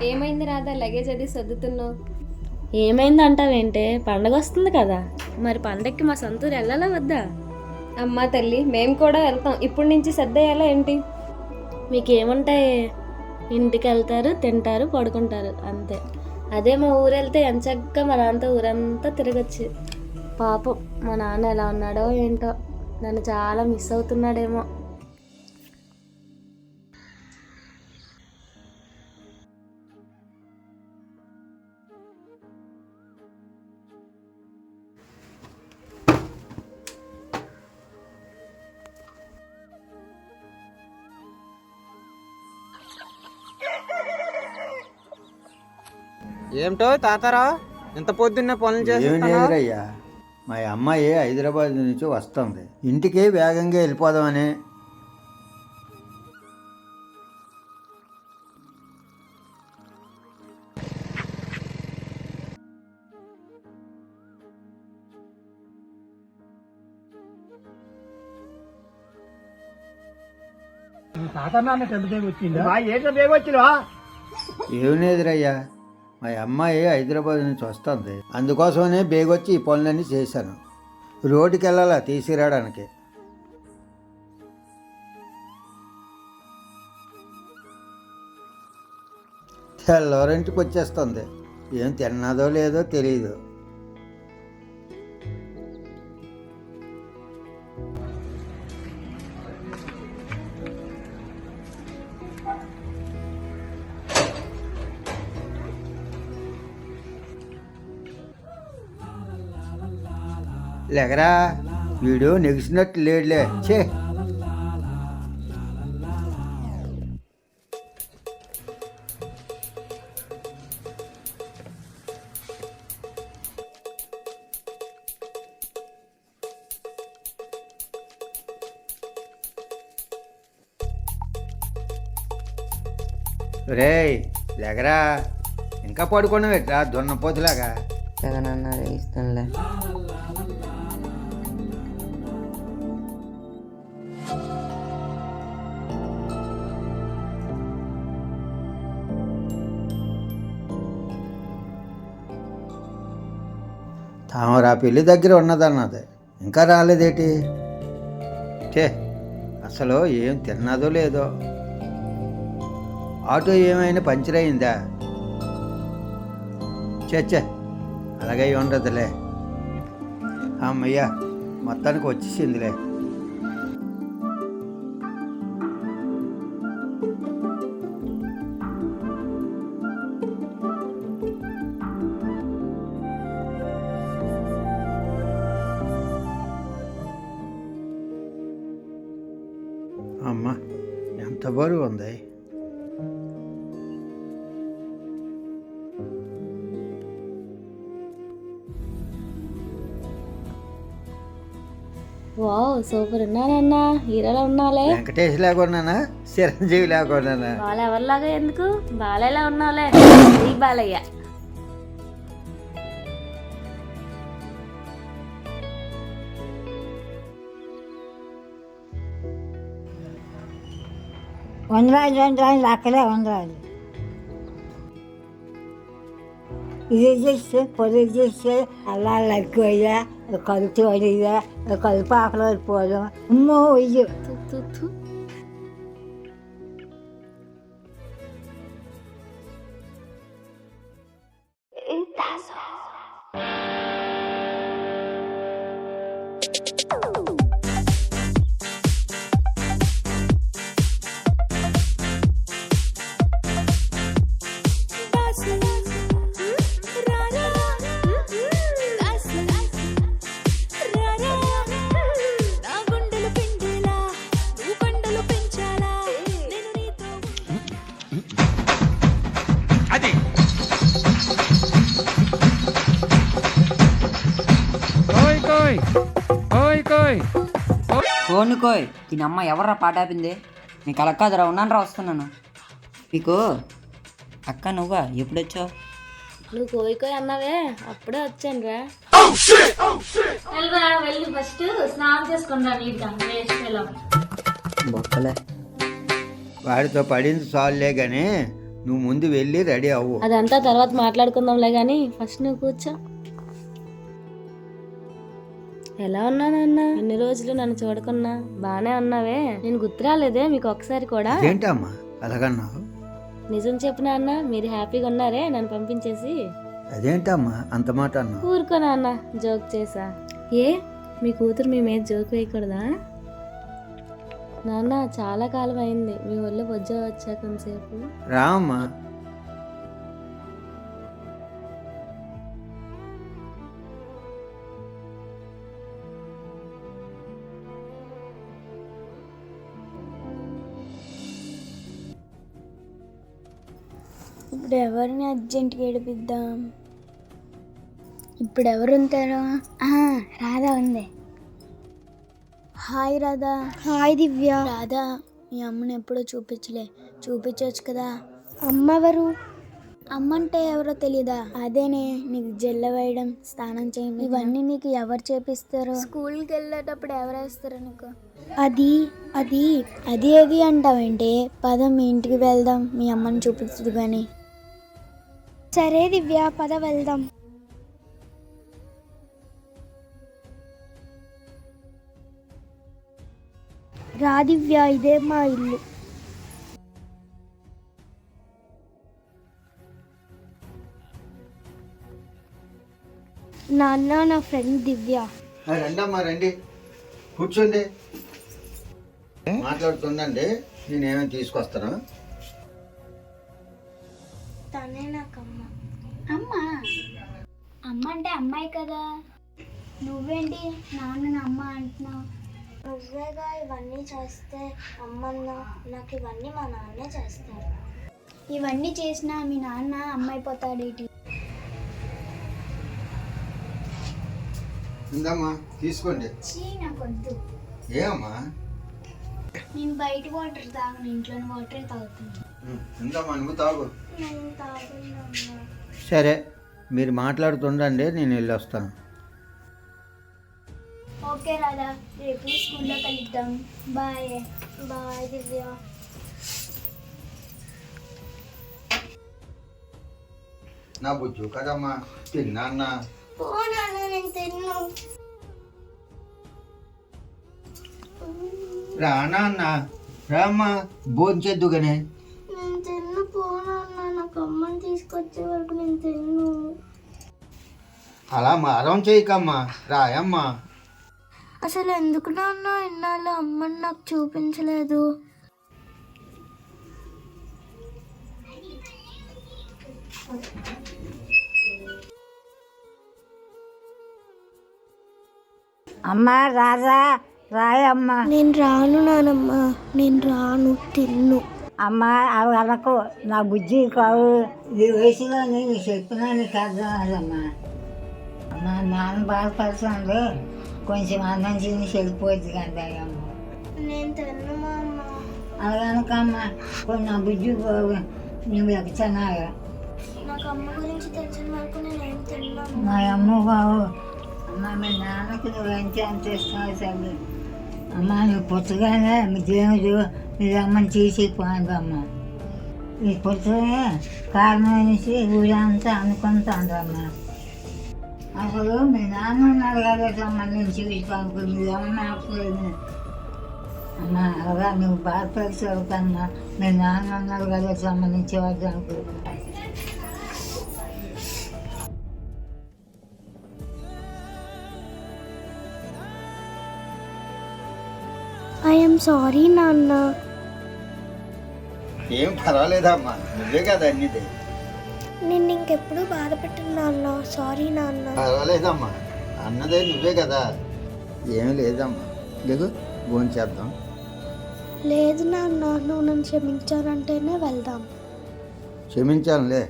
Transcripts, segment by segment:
ఏమైంది రాధా, లగేజ్ అది సర్దుతున్నావు? ఏమైంది అంటావేంటే, పండగ వస్తుంది కదా, మరి పండగకి మా సొంతూరు వెళ్ళాలా వద్దా? అమ్మా తల్లి, మేము కూడా వెళ్తాం. ఇప్పటి నుంచి సర్దేయాలా ఏంటి? మీకేముంటాయి, ఇంటికి వెళ్తారు, తింటారు, పడుకుంటారు, అంతే. అదే మా ఊరు వెళ్తే ఎంచక్క మా నాన్నతో ఊరంతా తిరగచ్చు. పాపం మా నాన్న ఎలా ఉన్నాడో ఏంటో, నన్ను చాలా మిస్ అవుతున్నాడేమో. ఏమిటో తాతారా, ఇంత పొద్దున్నే పనులు చేస్తున్నావు? ఏమిటయ్యా, మా అమ్మాయి హైదరాబాద్ నుంచి వస్తుంది, ఇంటికి వేగంగా వెళ్ళిపోదామని. ఏం లేదురయ్యా, మా అమ్మాయి హైదరాబాద్ నుంచి వస్తుంది, అందుకోసమనే బేగొచ్చి ఈ పనులన్నీ చేశాను. రోడ్డుకి వెళ్ళాలా తీసుకురావడానికి. తెల్లవారింటికి వచ్చేస్తుంది, ఏం తిన్నదో లేదో తెలియదు. లేకరా, వీడు నెగిసినట్టు లేడులే. చే రేయ్ లేకరా, ఇంకా పడుకున్నావు ఎట్లా దున్నపోతులాగా? జగనన్న ఇస్తానులే. తామరా పెళ్లి దగ్గర ఉన్నదన్నది, ఇంకా రాలేదేటి? చే అసలు ఏం తిన్నదో లేదో. ఆటో ఏమైనా పంచర్ అయిందా? చే అలాగే ఉండదులే. అమ్మయ్యా, మొత్తానికి వచ్చేసిందిలే. అమ్మ, ఎంత బరువు ఉంది. వావ్, సూపర్ ఉన్నానన్నా, హీరోలా ఉన్నాలే. వెంకటేష్ లేకున్నానా, చిరంజీవి లేకున్నానా? బాల ఎవరిలాగా ఎందుకు, బాలయ్యలా ఉన్నావులే, ఈ బాలయ్య. వందరాలు అక్కడే వందరాలు. ఇది చేస్తే పొద్దు చేస్తే అలా ఎక్కువయ్యా, కలుపు అడిగా, కలుపు ఆకలి పడిపోవడం. అమ్మో ఇయ్యి కోనుకోయ్, దీని అమ్మ ఎవర్రా పాటాపింది? నీకు అలా కాదురా, ఉన్నాను రా, వస్తున్నాను. మీకు అక్క నువ్వా, ఎప్పుడొచ్చావు? నువ్వు కోయికోయి అన్నావే, అప్పుడే వచ్చాను రా. వెళ్ళి ఫస్ట్ స్నానం చేసుకుంటా నీట్గా. బొక్కలే. వాడితో పడింది చాలులే కానీ నువ్వు ముందు వెళ్ళి రెడీ అవ్వు. అదంతా తర్వాత మాట్లాడుకుందాంలే కానీ ఫస్ట్ నువ్వు కూర్చో. ఎలా ఉన్నానన్నా? ఎన్ని రోజులు నన్ను చూడకున్నా బానే ఉన్నావే? నేను గుర్తురాలేదే మీకు ఒకసారి కూడా? ఏంటమ్మా అలాగన్నావు? నిజం చెప్పినా అన్న, మీరు హ్యాపీగా ఉన్నారే నన్ను పంపించేసి? అదేంటమ్మా అంత మాట అన్నావు? ఊరుకో నాన్న, జోక్ చేసా. ఏ మీ కూతురు మీ మీద జోక్ వేయకూడదా? నాన్న చాలా కాలం అయింది మీ ఒళ్ళు బొజ్జ వచ్చా కొంతసేపు. రామ్మా. ఇప్పుడు ఎవరిని అర్జెంట్గా ఏడిపిద్దాం? ఇప్పుడు ఎవరు ఉంటారో? రాధా ఉంది. హాయ్ రాధా. హాయ్ దివ్య. రాధా, మీ అమ్మని ఎప్పుడో చూపించవచ్చు కదా. అమ్మ ఎవరు? అమ్మ అంటే ఎవరో తెలీదా? అదేనే నీకు జల్ల వేయడం, స్నానం చేయడం ఇవన్నీ నీకు ఎవరు చేపిస్తారు? స్కూల్కి వెళ్ళేటప్పుడు ఎవరు వేస్తారు నీకు? అది అది అది ఏది అంటావేంటి? పద మీ ఇంటికి వెళ్దాం, మీ అమ్మని చూపిస్తుంది కానీ. సరే దివ్య, పద వెళ్దాం. రా దివ్య, ఇదే మా ఇల్లు. నాన్న, నా ఫ్రెండ్ దివ్య. రండమ్మా రండి, కూర్చోండి. మాట్లాడుతుందండి, నేనేమేమి తీసుకొస్తాను. తనే నాకమ్మ. అమ్మ అమ్మ అంటే అమ్మాయి కదా. నువ్వేంటి నాన్న అమ్మ అంటున్నావు? నువ్వేగా ఇవన్నీ చేస్తే అమ్మన్నా, నాకు ఇవన్నీ మా నాన్నే చేస్తాడు. ఇవన్నీ చేసినా మీ నాన్న అమ్మ అయిపోతాడేటి? ఇందమ్మా తీసుకోండి. నాకొద్దు. ఏమమ్మా? నేను బయట వాటర్ తాగను, ఇంట్లోని వాటరే తాగుతాను. ఇందమ్మా నువ్వు తాగు. నేను తాగుతున్నా. సరే మీరు మాట్లాడుతుండండి, నేను వెళ్ళి వస్తాను. ఓకే రాధా, రేపు స్కూల్లో కలుద్దాం. బాయ్. బాయ్ దివ్య. నా బుజ్జు కదమ్మా, తిన్నా. నేను తిన్ను. రానా అన్న, రామ్మా భోంచేద్దుగానే. నేను తిన్ను, పోనన్నా. నాకు అమ్మని తీసుకొచ్చే వరకు నేను తిన్ను. అలా మారం చేయకమ్మా, రాయమ్మా. అసలు ఎందుకు నాన్న ఇన్నాళ్ళు అమ్మని నాకు చూపించలేదు? అమ్మ రాజా, రాయమ్మ. నేను రాను నానమ్మ, నేను రాను. తిన్ను. అమ్మ అవి అనకు, నా బుజ్జి కావు. ఈ వయసులో నేను చెప్పినాను కాదమ్మా. అమ్మ నాన్న బాధపడుతుంది, కొంచెం అన్నం తిని చెడిపోద్ది కంటాయమ్మ. నేను తిన్ను మా అమ్మ. అలాగనకమ్మ, కొన్ని నా బుజ్జి కావు, నువ్వు ఎక్కుతున్నావు. నాకు అమ్మ గురించి తెలిసిన వరకు నేను ఏం తిన్నాను. మా అమ్మ బావు. అమ్మ మీ నాన్నకు నువ్వు ఎంత ఇస్తున్నావు తల్లి. అమ్మ నువ్వు పుట్టగానే మీ దేవుడు మీ అమ్మని తీసిపోయింది అమ్మ. ఈ పుట్టనే కారణం అనేసి ఊరంతా అనుకుంటాండ్రమ్మ. అసలు మీ నాన్న ఉన్నారు కదా సంబంధించి చూసుకోనుకో, మీ అమ్మ ఆపలేదు. అమ్మ అలాగా నువ్వు బాధపడి చదువుతామ్మా. మీ నాన్న ఉన్నారు కదా సంబంధించి వద్దు అనుకో. ఐఎమ్ సారీ నాన్న. ఏం పర్వాలేదమ్మా, నువ్వే కదా అన్నిది. నేను ఇంకెప్పుడు బాధ పెట్టను నాన్న. సారీ నాన్న. పర్వాలేదమ్మా, అన్నదే నువ్వే కదా. ఏం లేదమ్మా, లేకు భోంచేద్దాం. లేదు నాన్న, నువ్వు నన్ను క్షమించాలంటేనే వెళ్దాం. క్షమించానులే.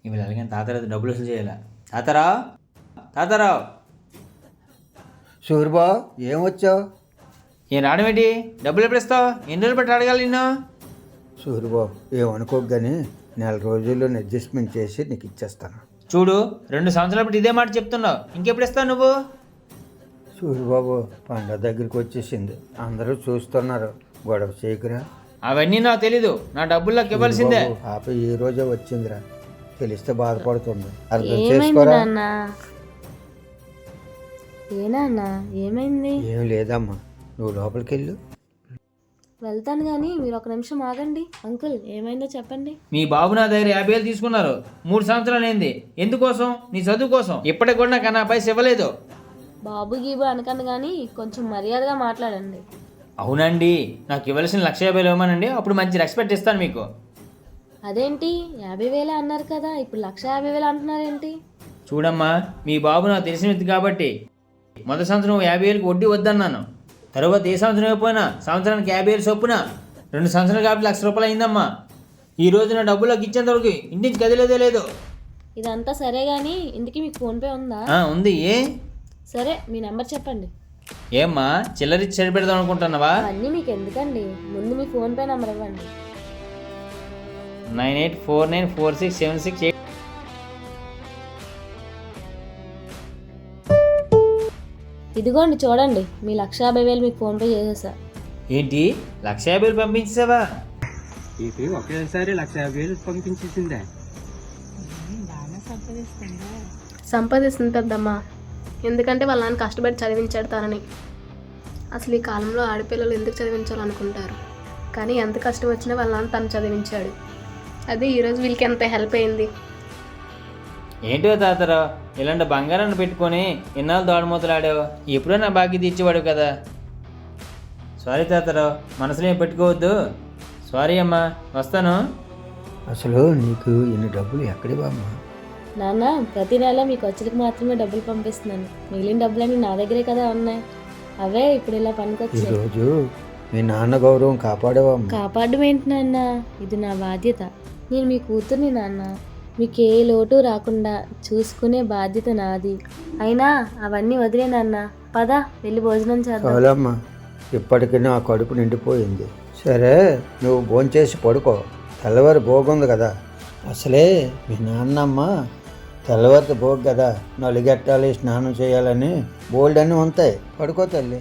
ఇవి అలాగే తాతరావు డబ్బులు వసూలు చేయాలా. తాతారావు, తాతారావు, సూరిబా ఏమొచ్చావు? ఏం రావడం ఏంటి? డబ్బులు ఎప్పుడు ఇస్తావు? ఎన్ని రోజులు బట్టి అడగాలి నిన్ను? సూరిబాబు ఏమనుకోకు కానీ నెల రోజుల్లో అడ్జస్ట్మెంట్ చేసి నీకు ఇచ్చేస్తాను. చూడు, 2 సంవత్సరాల బట్టి ఇదే మాట చెప్తున్నావు, ఇంకెప్పుడు ఇస్తావు నువ్వు? సూరిబాబు పండగ దగ్గరికి వచ్చేసింది, అందరూ చూస్తున్నారు, గొడవ చేయకురా. అవన్నీ నాకు తెలీదు, నా డబ్బులు నాకు ఇవ్వాల్సిందే. సూరిబాబు, పాప ఈ రోజే వచ్చిందిరా, తెలిస్తే బాధపడుతుంది, అర్థం ఏమైంది చేసుకోరా. నాన్న? ఏ నాన్న ఏమైంది? ఏం లేదమ్మా, నువ్వు లోపలికి వెళ్ళు. వెళ్తాను కానీ మీరు ఒక నిమిషం ఆగండి. అంకుల్ ఏమైందో చెప్పండి. మీ బాబు నా దగ్గర 50,000 తీసుకున్నారు. 3 సంవత్సరాలు అయింది. ఎందుకోసం? నీ చదువు కోసం. ఇప్పటికి కూడా నాకు నా పైసలు ఇవ్వలేదు. బాబు గీబు అనకండి కానీ కొంచెం మర్యాదగా మాట్లాడండి. అవునండి, నాకు ఇవ్వాల్సిన 1,50,000 ఇవ్వమనండి, అప్పుడు మంచి రెస్పెక్ట్ ఇస్తాను మీకు. అదేంటి 50,000 అన్నారు కదా, ఇప్పుడు 150,000 అంటున్నారేంటి? చూడమ్మా, మీ బాబు నాకు తెలిసిన వ్యక్తి కాబట్టి మొదటి సంవత్సరం 50,000కి వడ్డీ వద్దన్నాను. తర్వాత ఏ సంవత్సరం అయిపోయినా సంవత్సరానికి 50,000 చొప్పున 2 సంవత్సరాలు కాబట్టి 1,00,000 రూపాయలు అయిందమ్మా. ఈ రోజు నా డబ్బులకు ఇచ్చేంత వరకు ఇంటి నుంచి కదిలేదే లేదు. ఇదంతా సరే కానీ ఇంటికి మీకు ఫోన్పే ఉందా? ఉంది. ఏ సరే మీ నెంబర్ చెప్పండి. ఏమ్మా, చిల్లరిచ్చి చెడి పెడదాం అనుకుంటున్నావా? అవన్నీ మీకు ఎందుకండి, ముందు మీ ఫోన్పే నెంబర్ ఇవ్వండి. 98494676. ఇదిగోండి చూడండి, మీ 150,000 మీకు ఫోన్పే చేసేసా. ఏంటి 1,50,000 పంపించేసావా? ఒకేసారి 1,50,000 పంపించేసిందే. సంపాదిస్తుంది పెద్దమ్మ, ఎందుకంటే వాళ్ళ నాన్న కష్టపడి చదివించాడు తనని. అసలు ఈ కాలంలో ఆడపిల్లలు ఎందుకు చదివించాలనుకుంటారు, కానీ ఎంత కష్టం వచ్చినా వాళ్ళ నాన్న తను చదివించాడు. అది ఈరోజు వీళ్ళకి ఎంత హెల్ప్ అయింది. ఏంటో తాతరావు, ఇలాంటి బంగారాన్ని పెట్టుకొని ఎన్నాళ్ళు దోడమూతలాడావు, ఎప్పుడో నా బాకీ తీర్చేవాడు కదా. సారీ తాతరావు, మనసులో ఏం పెట్టుకోవద్దు. సారీ అమ్మా, వస్తాను. అసలు నీకు ఇన్ని డబ్బులు ఎక్కడివమ్మా? నాన్న ప్రతి నెల మీ ఖర్చులకు మాత్రమే డబ్బులు పంపిస్తున్నాను, మిగిలిన డబ్బులన్నీ నా దగ్గరే కదా ఉన్నాయి, అవే ఇప్పుడు ఇలా పనికొచ్చాయి. ఈరోజు మీ నాన్న గౌరవం కాపాడేవమ్మా. కాపాడడం ఏంటి నాన్న, ఇది నా బాధ్యత. నేను మీ కూతుర్ని నాన్న, మీకు ఏ లోటు రాకుండా చూసుకునే బాధ్యత నాది. అయినా అవన్నీ వదిలే నాన్న, పద వెళ్ళి భోజనం చేద్దాం. చాలమ్మా, ఇప్పటికీ నా కడుపు నిండిపోయింది. సరే నువ్వు భోంచేసి పడుకో, తెల్లవారి భోగుంది కదా. అసలే మీ నాన్నమ్మ తెల్లవారితో భోగు కదా, నలుగెట్టాలి, స్నానం చేయాలని బోల్డ్ అన్నీ ఉంటాయి. పడుకో తల్లి.